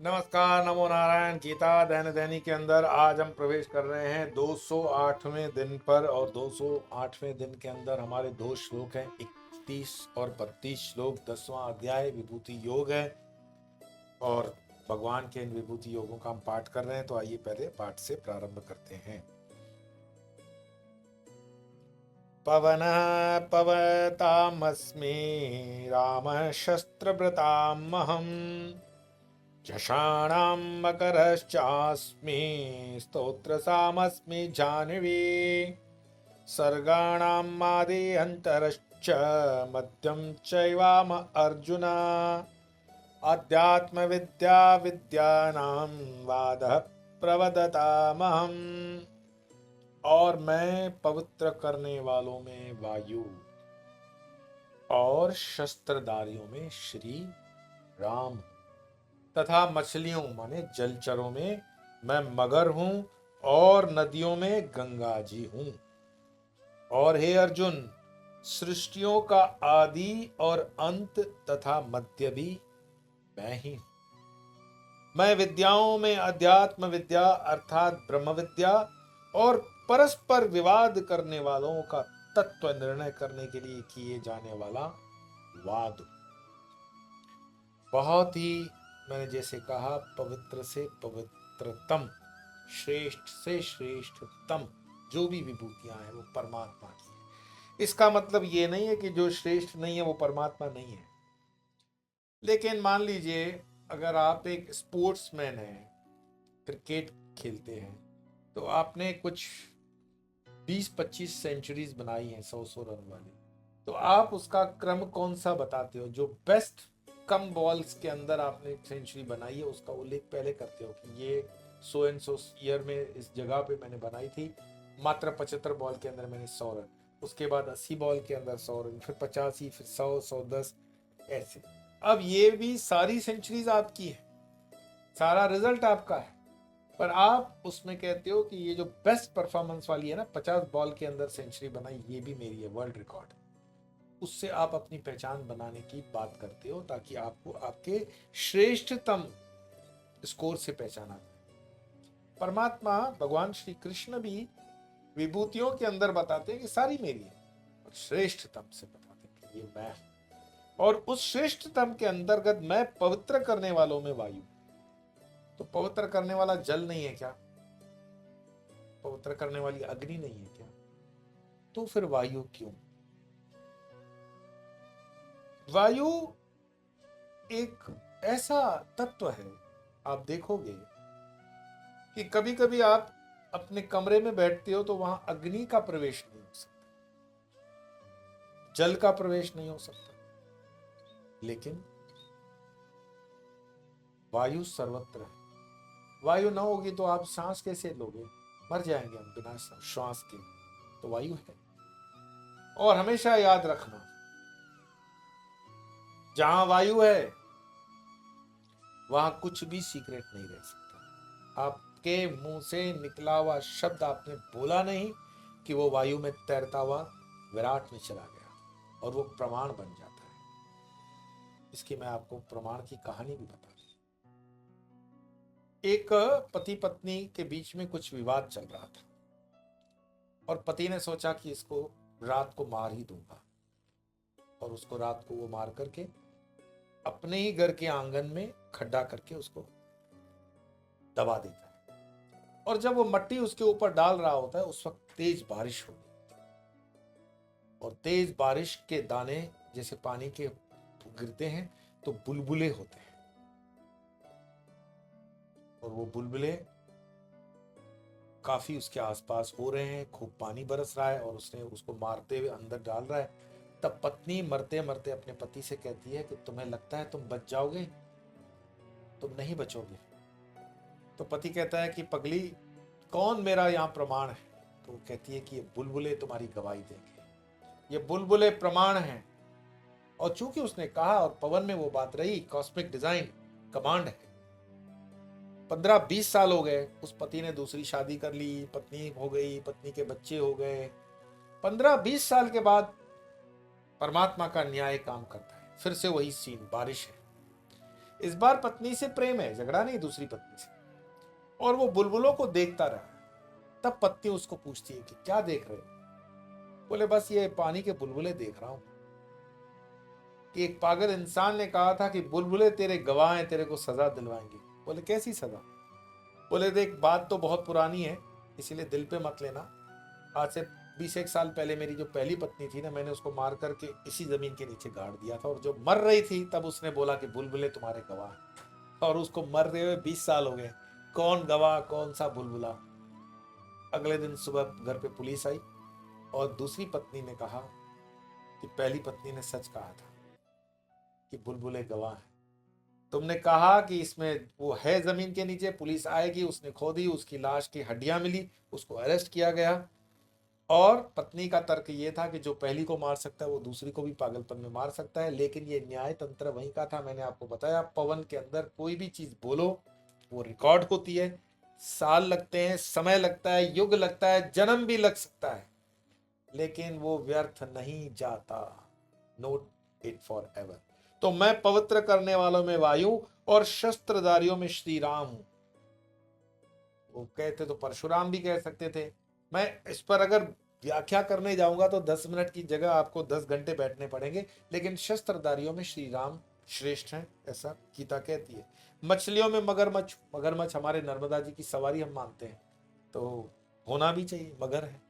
नमस्कार, नमो नारायण। गीता दैनिक दैनिक के अंदर आज हम प्रवेश कर रहे हैं 208वें दिन पर। और 208वें दिन के अंदर हमारे दो श्लोक हैं, 31 और 32 श्लोक। 10वां अध्याय विभूति योग है और भगवान के इन विभूति योगों का हम पाठ कर रहे हैं। तो आइए पहले पाठ से प्रारंभ करते हैं। पवन पवतामस्मि राम शस्त्रभृतामहम् झषाणां मकरश्चास्मि स्तोत्रसामस्मि जाह्नवी सर्गाणां मादि अन्तरश्च मध्यं चैवाम अर्जुन अध्यात्मविद्या विद्यानां वादः प्रवदतामहम्। और मैं पवित्र करने वालों में वायु और शस्त्रधारियों में श्री राम तथा मछलियों माने जलचरों में मैं मगर हूं और नदियों में गंगा जी हूं। और हे अर्जुन, सृष्टियों का आदि और अंत तथा मध्य भी मैं ही हूं। मैं विद्याओं में अध्यात्म विद्या अर्थात ब्रह्म विद्या और परस्पर विवाद करने वालों का तत्व निर्णय करने के लिए किए जाने वाला वाद। बहुत ही मैंने जैसे कहा, पवित्र से पवित्रतम, श्रेष्ठ से श्रेष्ठतम जो भी विभूतियां हैं वो परमात्मा की है। इसका मतलब ये नहीं है कि जो श्रेष्ठ नहीं है वो परमात्मा नहीं है। लेकिन मान लीजिए अगर आप एक स्पोर्ट्समैन हैं, क्रिकेट खेलते हैं, तो आपने कुछ 20-25 सेंचुरीज बनाई हैं 100-100 रन वाली, तो आप उसका क्रम कौन सा बताते हो? जो बेस्ट कम बॉल्स के अंदर आपने सेंचुरी बनाई है उसका उल्लेख पहले करते हो कि ये सो एंड सो ईयर में इस जगह पे मैंने बनाई थी, मात्र 75 बॉल के अंदर मैंने 100 रन, उसके बाद 80 बॉल के अंदर 100 रन, फिर 85, फिर 100, 110 ऐसे। अब ये भी सारी सेंचुरीज आपकी है, सारा रिजल्ट आपका है, पर आप उसमें कहते हो कि ये जो बेस्ट परफॉर्मेंस वाली है ना, 50 बॉल के अंदर सेंचुरी बनाई, ये भी मेरी है, वर्ल्ड रिकॉर्ड। उससे आप अपनी पहचान बनाने की बात करते हो ताकि आपको आपके श्रेष्ठतम स्कोर से पहचाना जाए। परमात्मा भगवान श्री कृष्ण भी विभूतियों के अंदर बताते हैं कि सारी मेरी है, और श्रेष्ठतम से बताते हैं कि ये मैं हूं। और उस श्रेष्ठतम के अंतर्गत मैं पवित्र करने वालों में वायु। तो पवित्र करने वाला जल नहीं है क्या? पवित्र करने वाली अग्नि नहीं है क्या? तो फिर वायु क्यों? वायु एक ऐसा तत्व है, आप देखोगे कि कभी कभी आप अपने कमरे में बैठते हो तो वहां अग्नि का प्रवेश नहीं हो सकता, जल का प्रवेश नहीं हो सकता, लेकिन वायु सर्वत्र है। वायु ना होगी तो आप सांस कैसे लोगे? मर जाएंगे हम बिना श्वास के। तो वायु है। और हमेशा याद रखना, जहां वायु है वहां कुछ भी सीक्रेट नहीं रह सकता। आपके मुंह से निकला हुआ शब्द आपने बोला नहीं कि वो वायु में तैरता हुआ विराट में चला गया और वो प्रमाण बन जाता है। इसकी मैं आपको प्रमाण की कहानी भी बता दूं। एक पति पत्नी के बीच में कुछ विवाद चल रहा था और पति ने सोचा कि इसको रात को मार ही दूंगा, और उसको रात को वो मार करके अपने ही घर के आंगन में खड्डा करके उसको दबा देता है। और जब वो मट्टी उसके ऊपर डाल रहा होता है उस वक्त तेज बारिश हो गई, और तेज बारिश के दाने जैसे पानी के गिरते हैं तो बुलबुले होते हैं, और वो बुलबुले काफी उसके आसपास हो रहे हैं, खूब पानी बरस रहा है और उसने उसको मारते हुए अंदर डाल रहा है। तब पत्नी मरते मरते अपने पति से कहती है कि तुम्हें लगता है तुम बच जाओगे? तुम नहीं बचोगे। तो पति कहता है कि पगली, कौन मेरा यहाँ प्रमाण है? तो वो कहती है कि ये बुलबुले तुम्हारी गवाही देंगे, ये बुलबुले प्रमाण हैं। और चूंकि उसने कहा और पवन में वो बात रही, कॉस्मिक डिजाइन कमांड है। 15-20 साल हो गए, उस पति ने दूसरी शादी कर ली, पत्नी हो गई, पत्नी के बच्चे हो गए। 15-20 साल के बाद परमात्मा का न्याय काम करता है, फिर से वही सीन, बारिश है। इस बार पत्नी से प्रेम है, झगड़ा नहीं दूसरी पत्नी से। और वो बुलबुलों को देखता रहा। तब पत्नी उसको पूछती है कि क्या देख रहे हो? बोले बस ये पानी के बुलबुले देख रहा हूं। कि एक पागल इंसान ने कहा था कि बुलबुले तेरे गवाह हैं, तेरे को सजा दिलवाएंगे। बोले कैसी सजा? बोले देख बात तो बहुत पुरानी है, इसीलिए दिल पे मत लेना। आज से 20 साल पहले मेरी जो पहली पत्नी थी ना, मैंने उसको मार करके इसी जमीन के नीचे गाड़ दिया था। और जो मर रही थी तब उसने बोला कि बुलबुले तुम्हारे गवाह हैं। और उसको मरते हुए 20 साल हो गए। कौन गवाह, कौन सा बुलबुला? अगले दिन सुबह घर पे पुलिस आई और दूसरी पत्नी ने कहा कि पहली पत्नी ने सच कहा था कि बुलबुले गवाह हैं। तुमने कहा कि इसमें वो है जमीन के नीचे, पुलिस आएगी, उसने खोदी, उसकी लाश की हड्डियां मिली, उसको अरेस्ट किया गया। और पत्नी का तर्क ये था कि जो पहली को मार सकता है वो दूसरी को भी पागलपन में मार सकता है। लेकिन ये न्याय तंत्र वहीं का था। मैंने आपको बताया पवन के अंदर कोई भी चीज बोलो वो रिकॉर्ड होती है। साल लगते हैं, समय लगता है, युग लगता है, जन्म भी लग सकता है, लेकिन वो व्यर्थ नहीं जाता। Note it for ever. तो मैं पवित्र करने वालों में वायु और शस्त्रधारियों में श्री राम हूं। वो कहते तो परशुराम भी कह सकते थे। मैं इस पर अगर व्याख्या करने जाऊंगा तो 10 मिनट की जगह आपको 10 घंटे बैठने पड़ेंगे। लेकिन शस्त्रधारियों में श्री राम श्रेष्ठ हैं, ऐसा गीता कहती है। मछलियों में मगरमच्छ, मगरमच्छ हमारे नर्मदा जी की सवारी हम मानते हैं, तो होना भी चाहिए, मगर है।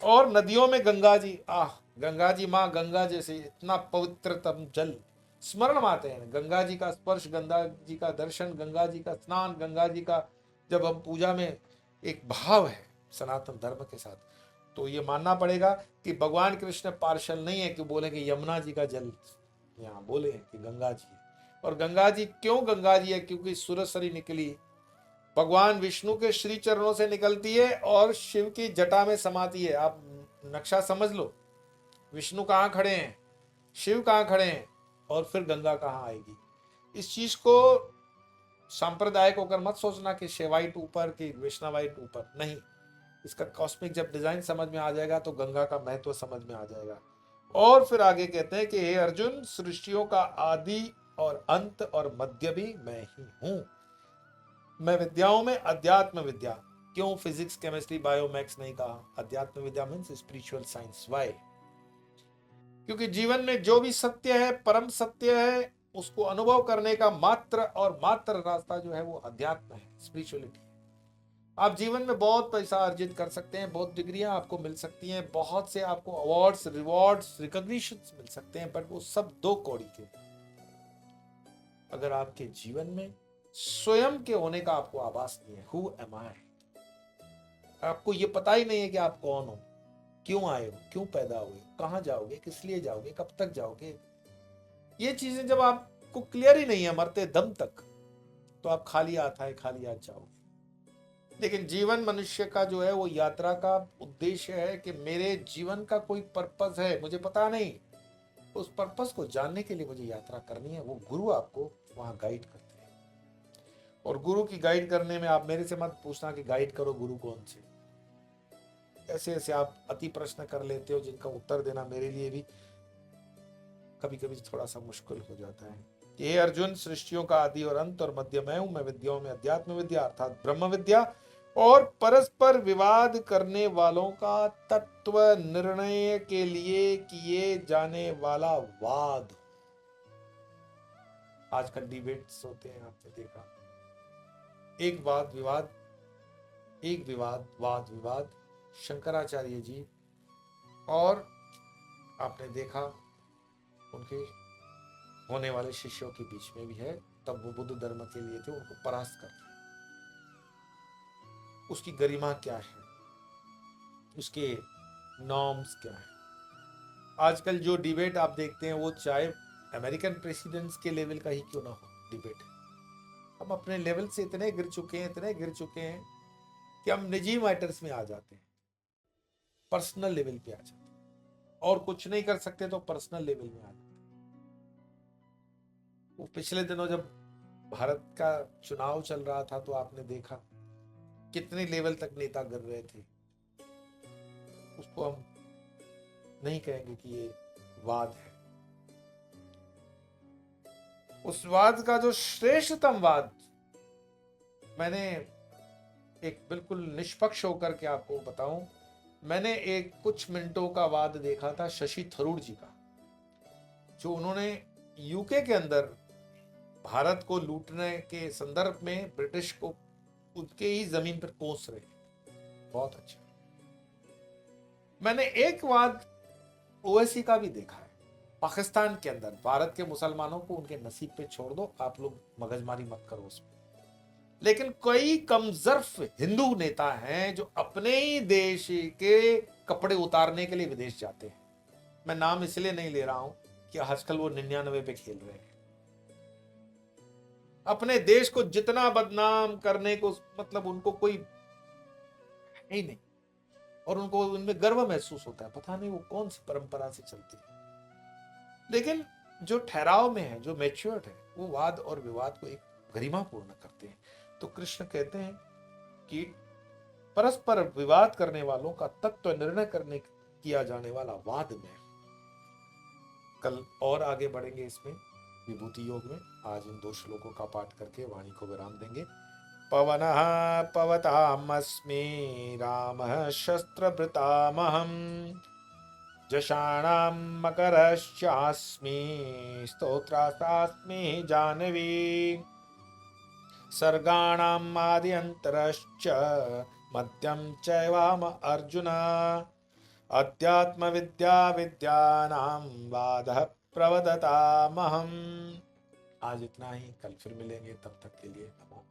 और नदियों में गंगा जी, आह गंगा जी, माँ गंगा जैसे इतना पवित्रतम जल स्मरण में आते हैं। गंगा जी का स्पर्श, गंगा जी का दर्शन, गंगा जी का स्नान, गंगा जी का जब हम पूजा में एक भाव है सनातन धर्म के साथ, तो ये मानना पड़ेगा कि भगवान कृष्ण पार्शल नहीं है कि बोले कि यमुना जी का जल यहाँ बोले कि गंगा जी है। और गंगा जी क्यों गंगा जी है? क्योंकि सुरसरी निकली भगवान विष्णु के श्री चरणों से निकलती है और शिव की जटा में समाती है। आप नक्शा समझ लो, विष्णु कहाँ खड़े हैं, शिव कहाँ खड़े हैं, और फिर गंगा कहाँ आएगी। इस चीज को सांप्रदायिक होकर मत सोचना कि शिवाइट ऊपर कि वैष्णवाइट ऊपर, नहीं। इसका कॉस्मिक जब डिजाइन समझ में आ जाएगा तो गंगा का महत्व समझ में आ जाएगा। और फिर आगे कहते हैं कि हे अर्जुन, सृष्टियों का आदि और अंत और मध्य भी मैं ही हूं। मैं विद्याओं में अध्यात्म विद्या, क्यों फिजिक्स केमिस्ट्री बायो मैथ्स नहीं कहा? अध्यात्म विद्या मीन्स स्पिरिचुअल साइंस। वाई? क्योंकि जीवन में जो भी सत्य है, परम सत्य है, उसको अनुभव करने का मात्र और मात्र रास्ता जो है वो अध्यात्म है, स्पिरिचुअलिटी। आप जीवन में बहुत पैसा अर्जित कर सकते हैं, बहुत डिग्रियां आपको मिल सकती हैं, बहुत से आपको अवार्ड्स, रिवॉर्ड्स, रिकॉग्निशन मिल सकते हैं, बट वो सब दो कौड़ी के। अगर आपके जीवन में स्वयं के होने का आपको आभास नहीं है, हु एम आई, आपको ये पता ही नहीं है कि आप कौन हो, क्यों आए हो, क्यों पैदा हुए, कहां जाओगे, किस लिए जाओगे, कब तक जाओगे, ये चीजें जब आपको क्लियर ही नहीं है मरते दम तक, तो आप खाली हाथ आए खाली हाथ जाओगे। लेकिन जीवन मनुष्य का जो है वो यात्रा का उद्देश्य है कि मेरे जीवन का कोई पर्पस है, मुझे पता नहीं, उस पर्पस को जानने के लिए मुझे यात्रा करनी है। वो गुरु आपको वहां गाइड करते हैं। और गुरु की गाइड करने में आप मेरे से मत पूछना कि गाइड करो गुरु कौन से। ऐसे ऐसे आप अति प्रश्न कर लेते हो जिनका उत्तर देना मेरे लिए भी कभी कभी थोड़ा सा मुश्किल हो जाता है। कि हे अर्जुन, सृष्टियों का आदि और अंत और मध्य मैं हूं। मैं विद्याओं में अध्यात्म विद्या अर्थात ब्रह्म विद्या और परस्पर विवाद करने वालों का तत्व निर्णय के लिए किए जाने वाला वाद। आजकल डिबेट्स होते हैं, आपने देखा, एक वाद विवाद, एक विवाद वाद विवाद शंकराचार्य जी और आपने देखा उनके होने वाले शिष्यों के बीच में भी है। तब वो बुद्ध धर्म के लिए थे, उनको परास्त करते। उसकी गरिमा क्या है, उसके नॉर्म्स क्या है। आजकल जो डिबेट आप देखते हैं वो चाहे अमेरिकन प्रेसिडेंट्स के लेवल का ही क्यों ना हो डिबेट, हम अपने लेवल से इतने गिर चुके हैं, इतने गिर चुके हैं कि हम निजी मैटर्स में आ जाते हैं, पर्सनल लेवल पे आ जाते हैं, और कुछ नहीं कर सकते तो पर्सनल लेवल में आ जाते हैं। वो पिछले दिनों जब भारत का चुनाव चल रहा था तो आपने देखा कितने लेवल तक नेता गिर रहे थे। उसको हम नहीं कहेंगे कि ये वाद है, उस वाद का जो श्रेष्ठतम वाद, मैंने एक बिल्कुल निष्पक्ष होकर के आपको बताऊं, मैंने एक कुछ मिनटों का वाद देखा था शशि थरूर जी का, जो उन्होंने यूके के अंदर भारत को लूटने के संदर्भ में ब्रिटिश को उनके ही जमीन पर कोस रहे। बहुत अच्छा। मैंने एक वाद ओवैसी का भी देखा है, पाकिस्तान के अंदर भारत के मुसलमानों को उनके नसीब पे छोड़ दो, आप लोग मगजमारी मत करो उसमें। लेकिन कई कमजर्फ हिंदू नेता हैं जो अपने ही देश के कपड़े उतारने के लिए विदेश जाते हैं। मैं नाम इसलिए नहीं ले रहा हूं कि आजकल वो 99 पे खेल रहे हैं। अपने देश को जितना बदनाम करने को मतलब उनको कोई ही नहीं, और उनको उनमें गर्व महसूस होता है। पता नहीं वो कौन सी परंपरा से चलती है, लेकिन जो ठहराव में है, जो मैच्योर्ड है, वो वाद और विवाद को एक गरिमा पूर्ण करते हैं। तो कृष्ण कहते हैं कि परस्पर विवाद करने वालों का तत्व निर्णय करने किया जाने वाला वाद में, कल और आगे बढ़ेंगे इसमें विभूति योग में। आज इन 2 श्लोकों का पाठ करके वाणी को विराम देंगे। पवनः पवतामस्मि रामः शस्त्रभृतामहम् जषाणां मकरश्चास्मि स्तोत्रास्मि जाह्नवी सर्गाणाम् आद्यन्तरश्च मध्यं चैवाम अर्जुन अध्यात्मविद्या विद्यानां वादः प्रवदतामहम्। आज इतना ही, कल फिर मिलेंगे, तब तक के लिए नमो।